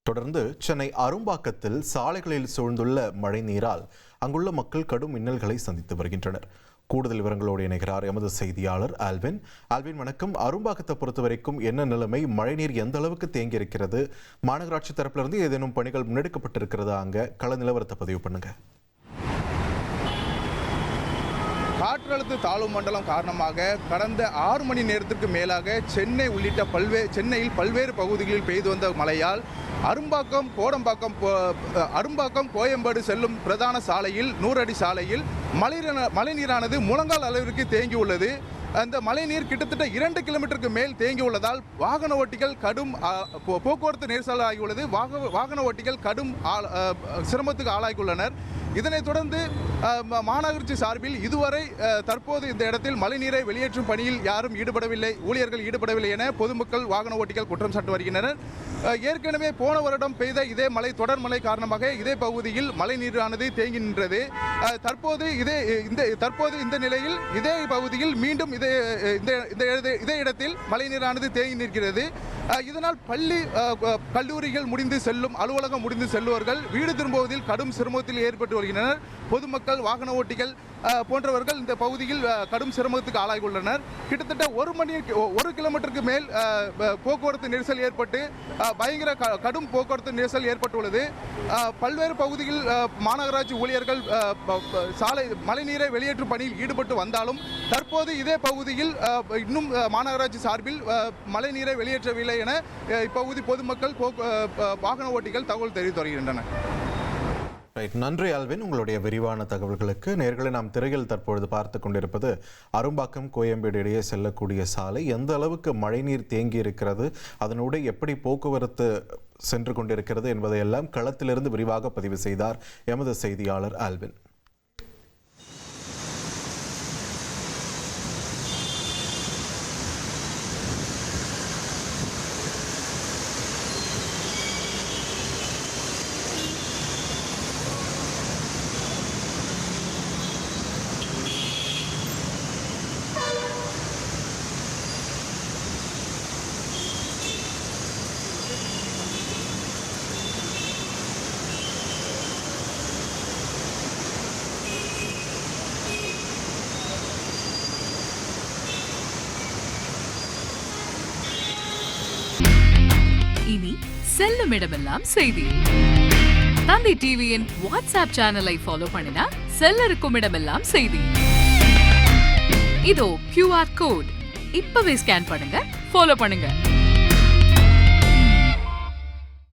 தொடர்ந்து சென்னை அரும்பாக்கத்தில் சாலைகளில் சூழ்ந்துள்ள மழை நீரால் அங்குள்ள மக்கள் கடும் மின்னல்களை சந்தித்து வருகின்றனர். கூடுதல் விவரங்களோடு இணைகிறார் எமது செய்தியாளர் ஆல்வின். வணக்கம். அரும்பாக்கத்தை பொறுத்த வரைக்கும் என்ன நிலைமை? மழைநீர் எந்த அளவுக்கு தேங்கி இருக்கிறது? மாநகராட்சி தரப்பிலிருந்து ஏதேனும் பணிகள் முன்னெடுக்கப்பட்டிருக்கிறதா? அங்க கள நிலவரத்தை பதிவு பண்ணுங்க. காற்றழுத்த தாழ்வு மண்டலம் காரணமாக கடந்த 6 மணி நேரத்திற்கு மேலாக சென்னை உள்ளிட்ட சென்னையில் பல்வேறு பகுதிகளில் பெய்து வந்த மழையால் அரும்பாக்கம் கோயம்பேடு செல்லும் பிரதான சாலையில் 100 அடி சாலையில் மழைநீரானது முழங்கால் அளவிற்கு தேங்கி உள்ளது. அந்த மழைநீர் கிட்டத்தட்ட 2 கிலோமீட்டருக்கு மேல் தேங்கி உள்ளதால் வாகன ஓட்டிகள் கடும் போக்குவரத்து நெரிசல் ஆகியுள்ளது. வாகன ஓட்டிகள் கடும் சிரமத்துக்கு ஆளாகியுள்ளனர். இதனைத் தொடர்ந்து மாநகராட்சி சார்பில் இதுவரை தற்போது இந்த இடத்தில் மழைநீரை வெளியேற்றும் பணியில் யாரும் ஊழியர்கள் ஈடுபடவில்லை என பொதுமக்கள் வாகன ஓட்டிகள் குற்றம் சாட்டி வருகின்றனர். ஏற்கனவே போன வருடம் பெய்த இதே தொடர் மழை காரணமாக இதே பகுதியில் மழைநீரானது தேங்கி நின்றது. தற்போது இந்த நிலையில் இதே பகுதியில் மீண்டும் இதே இடத்தில் மழைநீரானது தேங்கி நிற்கிறது. இதனால் பள்ளி கல்லூரிகள் முடிந்து செல்லும், அலுவலகம் முடிந்து செல்லுவர்கள் வீடு திரும்புவதில் கடும் சிரமத்தில் ஏற்பட்டு வருகின்றனர். பொதுமக்கள், வாகன ஓட்டிகள் போன்றவர்கள் இந்த பகுதியில் கடும் சிரமத்துக்கு ஆளாகியுள்ளனர். கிட்டத்தட்ட 1 கிலோமீட்டருக்கு மேல் போக்குவரத்து நெரிசல் ஏற்பட்டு பயங்கர கடும் போக்குவரத்து நெரிசல் ஏற்பட்டுள்ளது. பல்வேறு பகுதியில் மாநகராட்சி ஊழியர்கள் மழைநீரை வெளியேற்றும் பணியில் ஈடுபட்டு வந்தாலும் தற்போது இதே பகுதியில் இன்னும் மாநகராட்சி சார்பில் மழைநீரை வெளியேற்றவில்லை என இப்பகுதி பொதுமக்கள், வாகன ஓட்டிகள் தகவல் தெரிவித்து வருகின்றனர். நன்றி ஆல்வின், உங்களுடைய விரிவான தகவல்களுக்கு. நேர்களை நாம் திரையில் தற்பொழுது பார்த்து கொண்டிருப்பது அரும்பாக்கம் கோயம்பேடு இடையே செல்லக்கூடிய சாலை. எந்த அளவுக்கு மழைநீர் தேங்கி இருக்கிறது, அதனோடு எப்படி போக்குவரத்து சென்று கொண்டிருக்கிறது என்பதையெல்லாம் களத்திலிருந்து விரிவாக பதிவு செய்தார் எமது செய்தியாளர் ஆல்வின். இனி செல்லும் இடமெல்லாம் செய்தி. தந்தி டிவியின் வாட்ஸ்அப் சேனலை ஃபாலோ பண்ணினா செல்ல இருக்கும் இடமெல்லாம் செய்தி. இதோ QR கோட் இப்பவே ஸ்கேன் பண்ணுங்க, ஃபாலோ பண்ணுங்க.